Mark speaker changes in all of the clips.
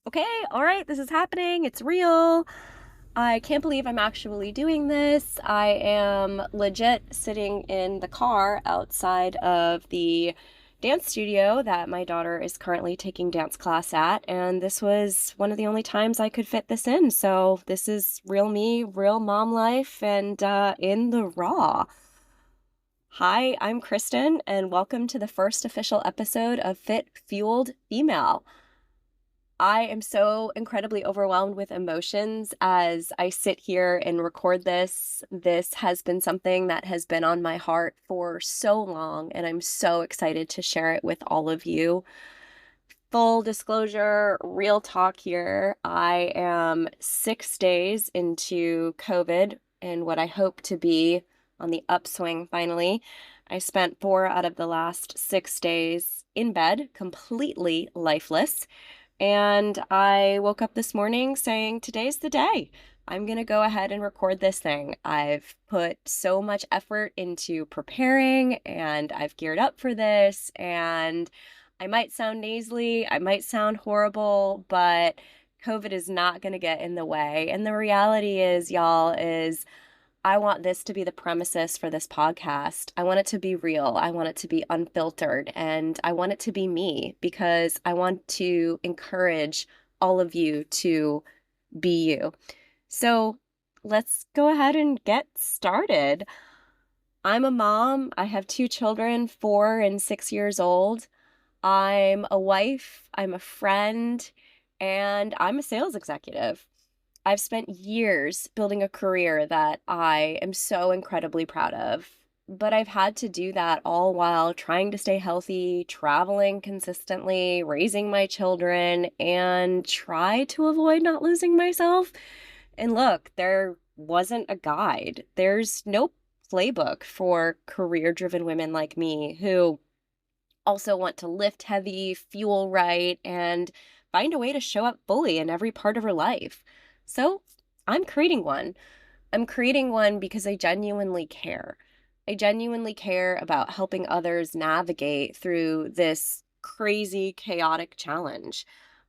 Speaker 1: Okay, all right, this is happening. It's real. I can't believe I'm actually doing this. I am legit sitting in the car outside of the dance studio that my daughter is currently taking dance class at, and this was one of the only times I could fit this in. So this is real me, real mom life, and in the raw. Hi, I'm Kristen, and welcome to the first official episode of Fit Fueled Female. I am so incredibly overwhelmed with emotions as I sit here and record this. This has been something that has been on my heart for so long, and I'm so excited to share it with all of you. Full disclosure, real talk here. I am 6 days into COVID and what I hope to be on the upswing finally. I spent 4 out of the last 6 days in bed, completely lifeless. And I woke up this morning saying, today's the day. I'm going to go ahead and record this thing. I've put so much effort into preparing and I've geared up for this. And I might sound nasally, I might sound horrible, but COVID is not going to get in the way. And the reality is, y'all, is I want this to be the premises for this podcast. I want it to be real. I want it to be unfiltered. And I want it to be me because I want to encourage all of you to be you. So let's go ahead and get started. I'm a mom. I have 2 children, 4 and 6 years old. I'm a wife. I'm a friend. And I'm a sales executive. I've spent years building a career that I am so incredibly proud of, but I've had to do that all while trying to stay healthy, traveling consistently, raising my children, and try to avoid not losing myself. And look, there wasn't a guide. There's no playbook for career-driven women like me who also want to lift heavy, fuel right, and find a way to show up fully in every part of her life. So I'm creating one. I'm creating one because I genuinely care. I genuinely care about helping others navigate through this crazy, chaotic challenge.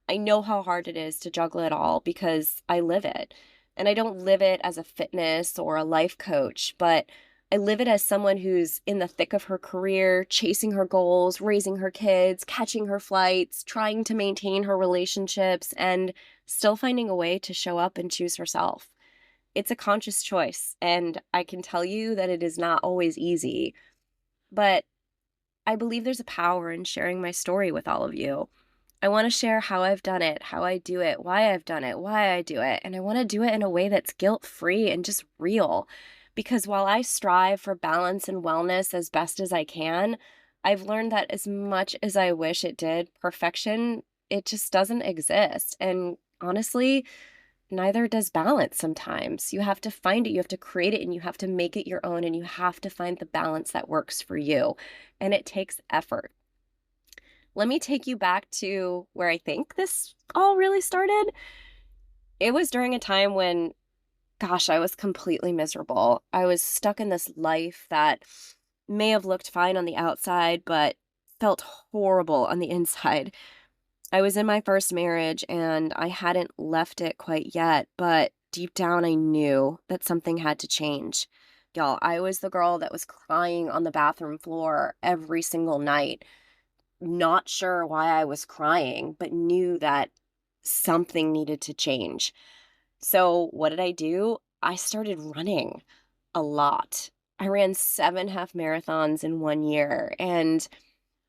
Speaker 1: I know how hard it is to juggle it all because I live it. And I don't live it as a fitness or a life coach, but I live it as someone who's in the thick of her career, chasing her goals, raising her kids, catching her flights, trying to maintain her relationships, and still finding a way to show up and choose herself. It's a conscious choice, and I can tell you that it is not always easy, but I believe there's a power in sharing my story with all of you. I want to share how I've done it, how I do it, why I've done it, why I do it. And I want to do it in a way that's guilt-free and just real. Because while I strive for balance and wellness as best as I can, I've learned that as much as I wish it did, perfection, it just doesn't exist. And honestly, neither does balance sometimes. You have to find it, you have to create it, and you have to make it your own, and you have to find the balance that works for you. And it takes effort. Let me take you back to where I think this all really started. It was during a time when, gosh, I was completely miserable. I was stuck in this life that may have looked fine on the outside, but felt horrible on the inside. I was in my first marriage and I hadn't left it quite yet, but deep down I knew that something had to change. Y'all, I was the girl that was crying on the bathroom floor every single night, not sure why I was crying, but knew that something needed to change. So, what did I do? I started running a lot. I ran 7 half marathons in 1 year, and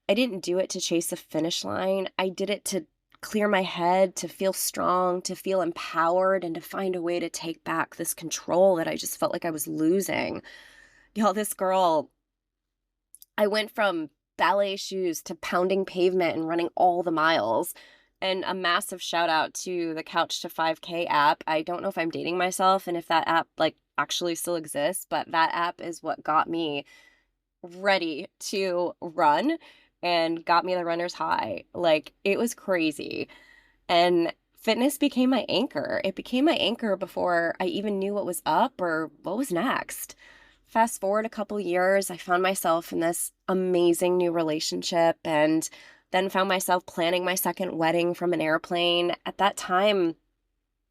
Speaker 1: I didn't do it to chase a finish line. I did it to clear my head, to feel strong, to feel empowered, and to find a way to take back this control that I just felt like I was losing. Y'all, this girl, I went from ballet shoes to pounding pavement and running all the miles. And a massive shout out to the Couch to 5K app. I don't know if I'm dating myself and if that app actually still exists, but that app is what got me ready to run and got me the runner's high. Like, it was crazy. And fitness became my anchor. It became my anchor before I even knew what was up or what was next. Fast forward a couple years, I found myself in this amazing new relationship, and Then found myself planning my second wedding from an airplane. At that time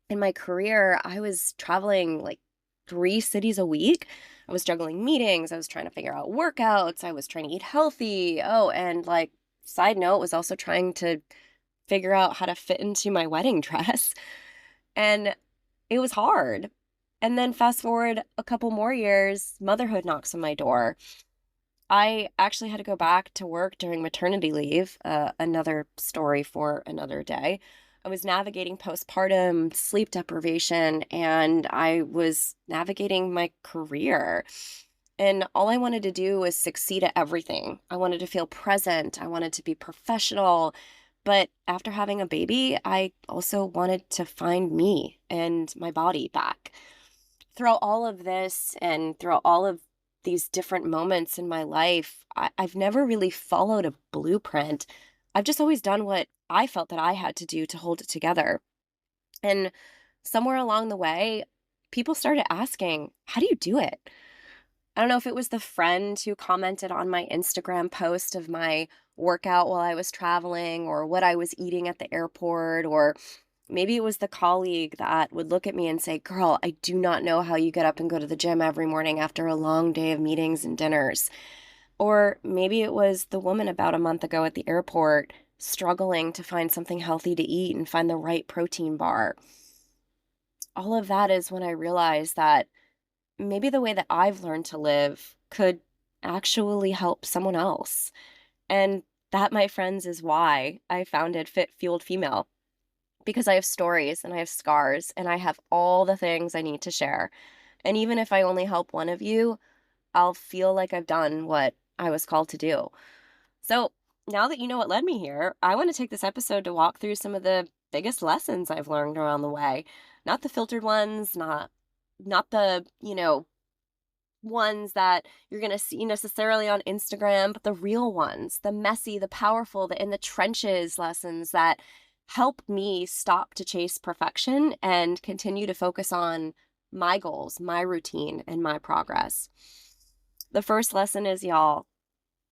Speaker 1: in my career, I was traveling like 3 cities a week. I was juggling meetings. I was trying to figure out workouts. I was trying to eat healthy. Oh, and like, side note, was also trying to figure out how to fit into my wedding dress. And it was hard. And then fast forward a couple more years, motherhood knocks on my door. I actually had to go back to work during maternity leave, another story for another day. I was navigating postpartum sleep deprivation and I was navigating my career. And all I wanted to do was succeed at everything. I wanted to feel present, I wanted to be professional. But after having a baby, I also wanted to find me and my body back. Throughout all of this and throughout all of these different moments in my life, I've never really followed a blueprint. I've just always done what I felt that I had to do to hold it together. And somewhere along the way, people started asking, how do you do it? I don't know if it was the friend who commented on my Instagram post of my workout while I was traveling, or what I was eating at the airport, or maybe it was the colleague that would look at me and say, "Girl, I do not know how you get up and go to the gym every morning after a long day of meetings and dinners." Or maybe it was the woman about a month ago at the airport struggling to find something healthy to eat and find the right protein bar. All of that is when I realized that maybe the way that I've learned to live could actually help someone else. And that, my friends, is why I founded Fit Fueled Female, because I have stories and I have scars and I have all the things I need to share. And even if I only help one of you, I'll feel like I've done what I was called to do. So now that you know what led me here, I want to take this episode to walk through some of the biggest lessons I've learned around the way. Not the filtered ones, not the, ones that you're going to see necessarily on Instagram, but the real ones, the messy, the powerful, the in the trenches lessons that help me stop to chase perfection and continue to focus on my goals, my routine, and my progress. The first lesson is, y'all,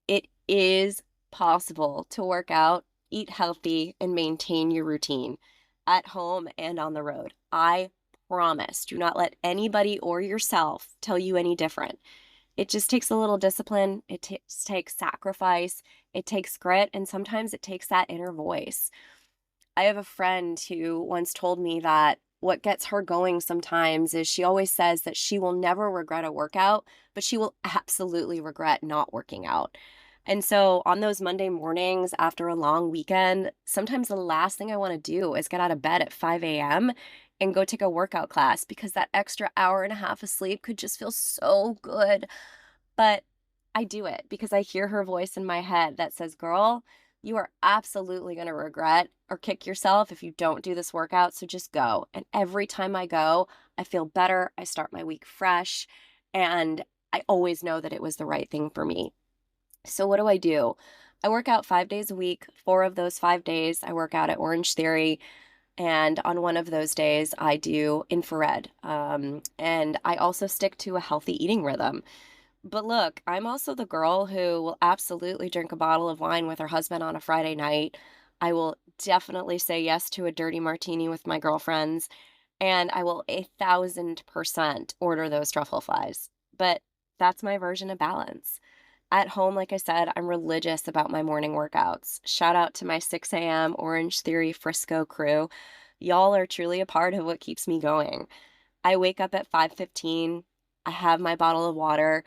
Speaker 1: it is possible to work out, eat healthy, and maintain your routine at home and on the road. I promise. Do not let anybody or yourself tell you any different. It just takes a little discipline. It takes sacrifice. It takes grit. And sometimes it takes that inner voice. I have a friend who once told me that what gets her going sometimes is she always says that she will never regret a workout, but she will absolutely regret not working out. And so on those Monday mornings after a long weekend, sometimes the last thing I want to do is get out of bed at 5 a.m. and go take a workout class, because that extra hour and a half of sleep could just feel so good. But I do it because I hear her voice in my head that says, "Girl, you are absolutely going to regret or kick yourself if you don't do this workout. So just go." And every time I go, I feel better. I start my week fresh. And I always know that it was the right thing for me. So what do? I work out 5 days a week. 4 of those 5 days, I work out at Orange Theory. And on one of those days, I do infrared. And I also stick to a healthy eating rhythm. But look, I'm also the girl who will absolutely drink a bottle of wine with her husband on a Friday night. I will definitely say yes to a dirty martini with my girlfriends, and I will 1,000% order those truffle fries. But that's my version of balance. At home, like I said, I'm religious about my morning workouts. Shout out to my 6 a.m. Orange Theory Frisco crew. Y'all are truly a part of what keeps me going. I wake up at 5:15. I have my bottle of water.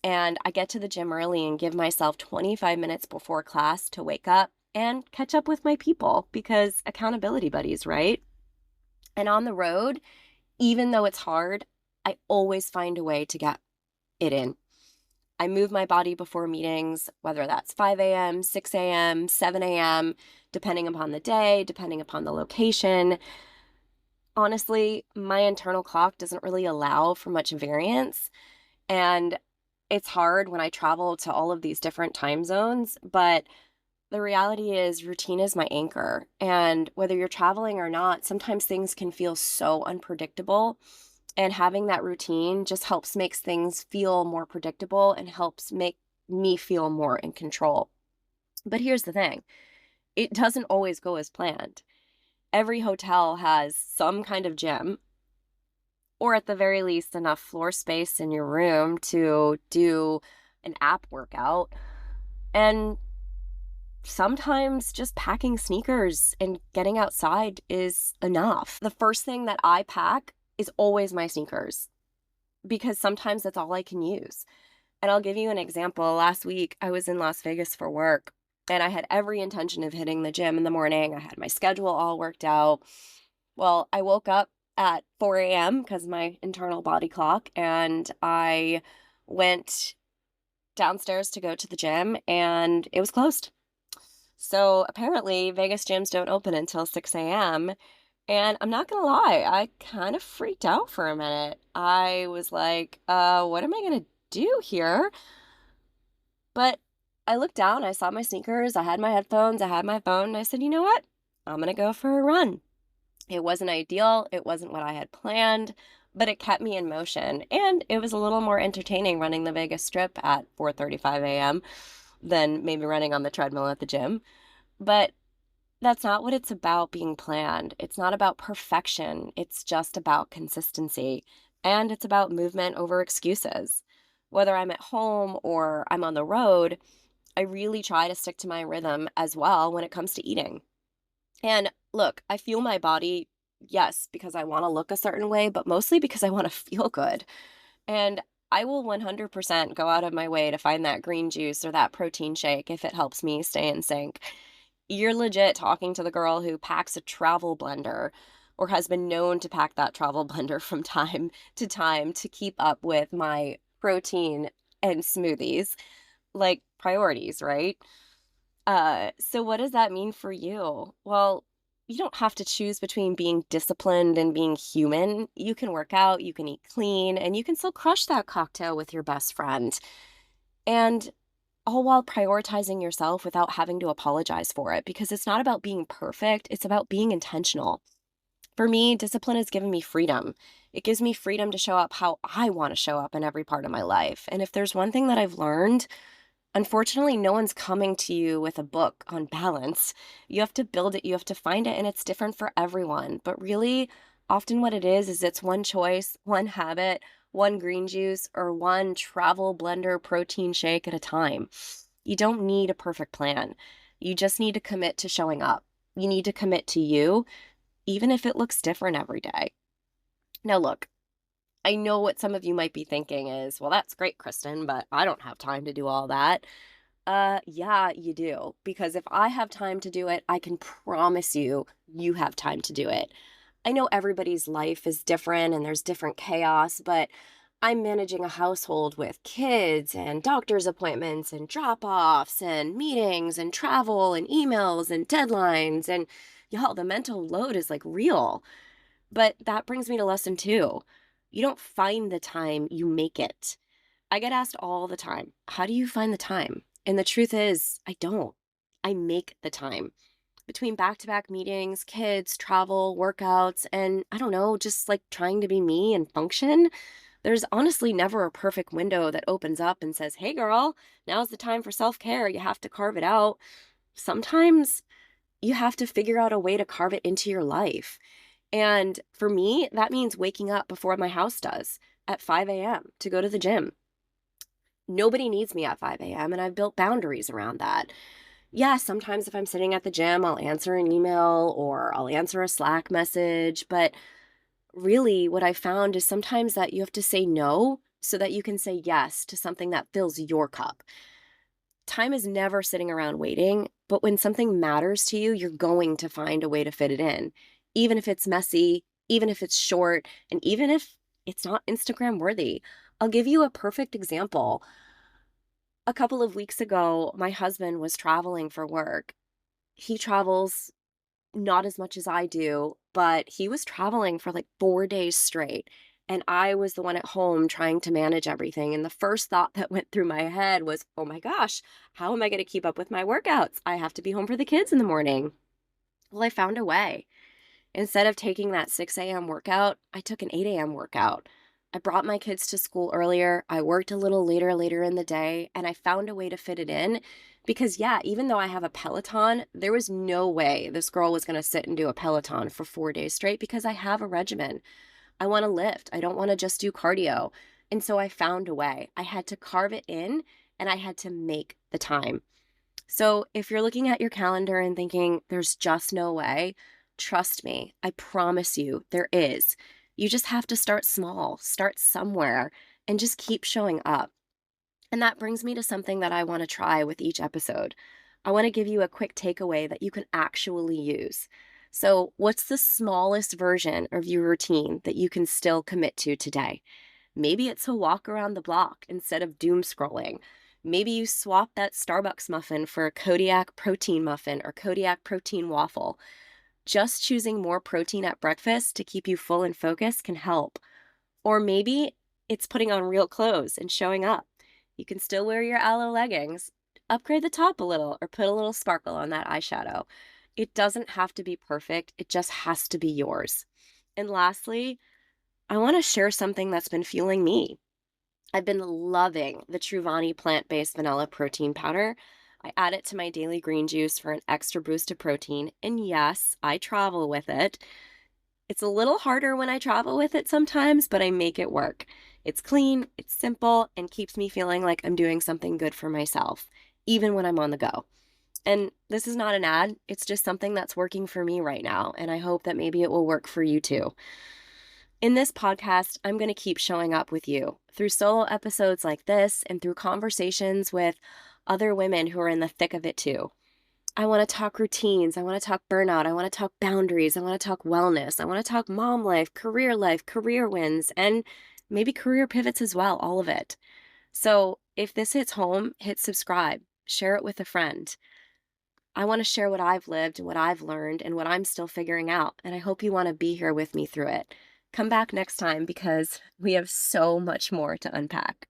Speaker 1: And I get to the gym early and give myself 25 minutes before class to wake up and catch up with my people, because accountability buddies, right? And on the road, even though it's hard, I always find a way to get it in. I move my body before meetings, whether that's 5 a.m., 6 a.m., 7 a.m., depending upon the day, depending upon the location. Honestly, my internal clock doesn't really allow for much variance. And it's hard when I travel to all of these different time zones, but the reality is routine is my anchor. And whether you're traveling or not, sometimes things can feel so unpredictable. And having that routine just helps makes things feel more predictable and helps make me feel more in control. But here's the thing. It doesn't always go as planned. Every hotel has some kind of gym, or at the very least, enough floor space in your room to do an app workout. And sometimes just packing sneakers and getting outside is enough. The first thing that I pack is always my sneakers because sometimes that's all I can use. And I'll give you an example. Last week, I was in Las Vegas for work and I had every intention of hitting the gym in the morning. I had my schedule all worked out. Well, I woke up at 4 a.m. because my internal body clock, and I went downstairs to go to the gym and it was closed. So apparently, Vegas gyms don't open until 6 a.m. And I'm not gonna lie, I kind of freaked out for a minute. I was like, what am I gonna do here? But I looked down, I saw my sneakers, I had my headphones, I had my phone, and I said, you know what? I'm gonna go for a run. It wasn't ideal, it wasn't what I had planned, but it kept me in motion. And it was a little more entertaining running the Vegas Strip at 4:35 a.m. than maybe running on the treadmill at the gym. But that's not what it's about being planned. It's not about perfection. It's just about consistency. And it's about movement over excuses. Whether I'm at home or I'm on the road, I really try to stick to my rhythm as well when it comes to eating. And look, I fuel my body, yes, because I want to look a certain way, but mostly because I want to feel good. And I will 100% go out of my way to find that green juice or that protein shake if it helps me stay in sync. You're legit talking to the girl who packs a travel blender or has been known to pack that travel blender from time to keep up with my protein and smoothies, like priorities, right? So what does that mean for you? Well, you don't have to choose between being disciplined and being human. You can work out, you can eat clean, and you can still crush that cocktail with your best friend. And all while prioritizing yourself without having to apologize for it because it's not about being perfect, it's about being intentional. For me, discipline has given me freedom. It gives me freedom to show up how I want to show up in every part of my life. And if there's one thing that I've learned, unfortunately, no one's coming to you with a book on balance. You have to build it, you have to find it, and it's different for everyone. But really, often what it is it's one choice, one habit, one green juice, or one travel blender protein shake at a time. You don't need a perfect plan. You just need to commit to showing up. You need to commit to you, even if it looks different every day. Now, look, I know what some of you might be thinking is, well, that's great, Kristen, but I don't have time to do all that. Yeah, you do. Because if I have time to do it, I can promise you, you have time to do it. I know everybody's life is different and there's different chaos, but I'm managing a household with kids and doctor's appointments and drop offs and meetings and travel and emails and deadlines. And y'all, the mental load is like real. But that brings me to lesson two. You don't find the time, you make it. I get asked all the time, how do you find the time? And the truth is, I don't. I make the time between back to back meetings, kids, travel, workouts, and I don't know, just like trying to be me and function. There's honestly never a perfect window that opens up and says, hey, girl, now's the time for self care. You have to carve it out. Sometimes you have to figure out a way to carve it into your life. And for me, that means waking up before my house does at 5 a.m. to go to the gym. Nobody needs me at 5 a.m., and I've built boundaries around that. Yeah, sometimes if I'm sitting at the gym, I'll answer an email or I'll answer a Slack message. But really, what I found is sometimes that you have to say no so that you can say yes to something that fills your cup. Time is never sitting around waiting, but when something matters to you, you're going to find a way to fit it in, even if it's messy, even if it's short, and even if it's not Instagram worthy. I'll give you a perfect example. A couple of weeks ago, my husband was traveling for work. He travels not as much as I do, but he was traveling for like 4 days straight. And I was the one at home trying to manage everything. And the first thought that went through my head was, oh my gosh, how am I going to keep up with my workouts? I have to be home for the kids in the morning. Well, I found a way. Instead of taking that 6 a.m. workout, I took an 8 a.m. workout. I brought my kids to school earlier. I worked a little later in the day, and I found a way to fit it in Because, yeah, even though I have a Peloton, there was no way this girl was going to sit and do a Peloton for 4 days straight because I have a regimen. I want to lift. I don't want to just do cardio. And so I found a way. I had to carve it in and I had to make the time. So if you're looking at your calendar and thinking there's just no way, trust me, I promise you there is. You just have to start small, start somewhere, and just keep showing up. And that brings me to something that I want to try with each episode. I want to give you a quick takeaway that you can actually use. So, what's the smallest version of your routine that you can still commit to today? Maybe it's a walk around the block instead of doom scrolling. Maybe you swap that Starbucks muffin for a Kodiak protein muffin or Kodiak protein waffle. Just choosing more protein at breakfast to keep you full and focused can help. Or maybe it's putting on real clothes and showing up. You can still wear your aloe leggings, upgrade the top a little, or put a little sparkle on that eyeshadow. It doesn't have to be perfect, it just has to be yours. And lastly, I want to share something that's been fueling me. I've been loving the Truvani plant-based vanilla protein powder. I add it to my daily green juice for an extra boost of protein, and yes, I travel with it. It's a little harder when I travel with it sometimes, but I make it work. It's clean, it's simple, and keeps me feeling like I'm doing something good for myself, even when I'm on the go. And this is not an ad, it's just something that's working for me right now, and I hope that maybe it will work for you too. In this podcast, I'm going to keep showing up with you through solo episodes like this and through conversations with other women who are in the thick of it too. I want to talk routines. I want to talk burnout. I want to talk boundaries. I want to talk wellness. I want to talk mom life, career wins, and maybe career pivots as well, all of it. So if this hits home, hit subscribe, share it with a friend. I want to share what I've lived and what I've learned and what I'm still figuring out. And I hope you want to be here with me through it. Come back next time because we have so much more to unpack.